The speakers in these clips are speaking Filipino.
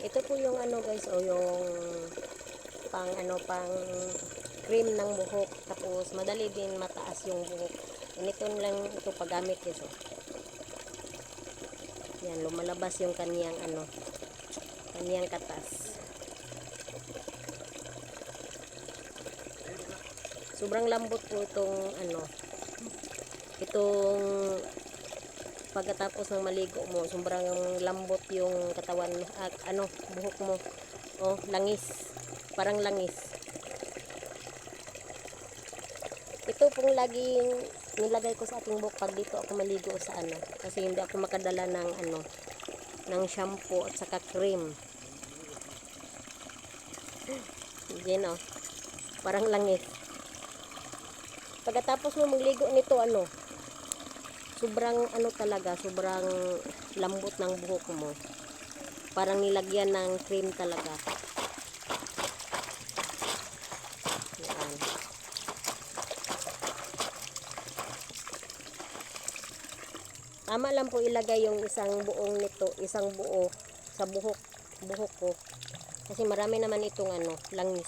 Ito po yung ano guys, o yung pang ano, pang cream ng buhok. Tapos madali din mataas yung buhok. Ganito lang ito paggamit guys. Oh. Yan, lumalabas yung kaniyang ano, kaniyang katas. Sobrang lambot po itong ano, itong pagkatapos ng maligo mo, sobrang lambot yung katawan, ano, buhok mo. Oh, langis. Parang langis. Ito pong laging nilagay ko sa aking buhok pag dito ako maligo sa ano, kasi hindi ako makadala ng ano, ng shampoo at saka cream. Yan oh, parang langis. Pagkatapos mo magligo nito ano, sobrang ano talaga, sobrang lambot ng buhok mo. Parang nilagyan ng cream talaga. Yan. Tama lang po ilagay yung isang buong nito, isang buo sa buhok ko. Kasi marami naman itong ano, langis.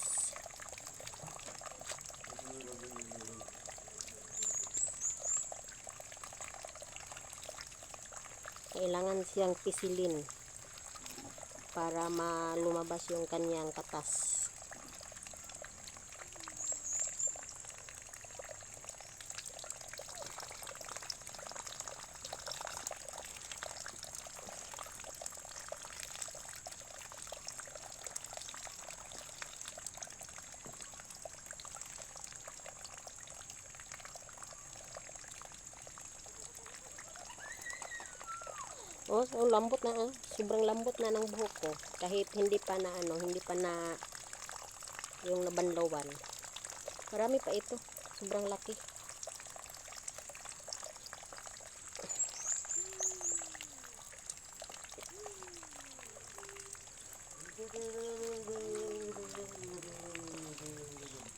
Kailangan siyang pisilin para lumabas yung kanyang katas. Oh, so lambot na ah. Sobrang lambot na ng buhok ko. Kahit hindi pa na ano, hindi pa na yung nabanlawan. Marami pa ito. Sobrang laki.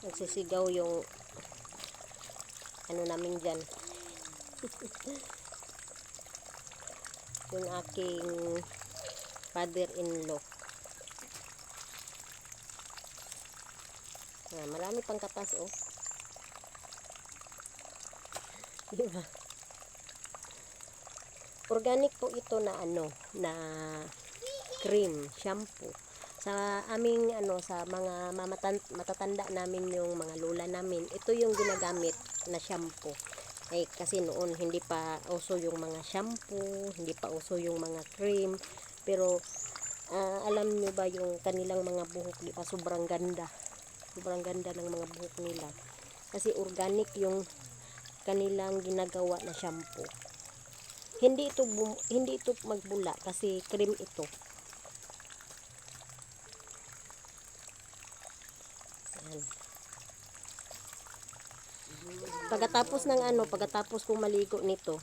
Nagsisigaw yung ano namin dyan. Yung aking father-in-law. Marami pang katas oh. Diba? Organic po ito na ano, na cream, shampoo. Sa aming ano, sa mga matatanda namin, yung mga lola namin, ito yung ginagamit na shampoo. Ay kasi noon hindi pa uso yung mga shampoo, hindi pa uso yung mga cream, pero alam niyo ba yung kanilang mga buhok, di ba sobrang ganda. Sobrang ganda ng mga buhok nila. Kasi organic yung kanilang ginagawa na shampoo. Hindi ito magbula kasi cream ito. Ayan. Pagkatapos ng ano, pagkatapos kong maligo nito,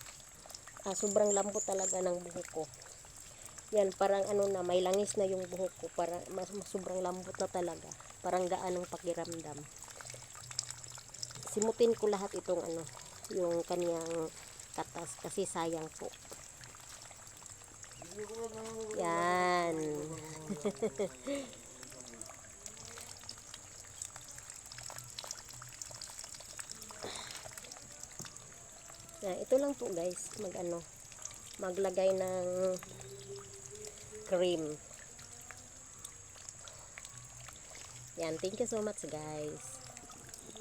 sobrang lambot talaga ng buhok ko. Yan, parang ano na, may langis na yung buhok ko, para sobrang lambot na talaga. Parang gaan ng pakiramdam. Simutin ko lahat itong ano, yung kaniyang katas kasi sayang po. Yan. Ito lang po guys, maglagay ng cream. Yan, thank you so much guys.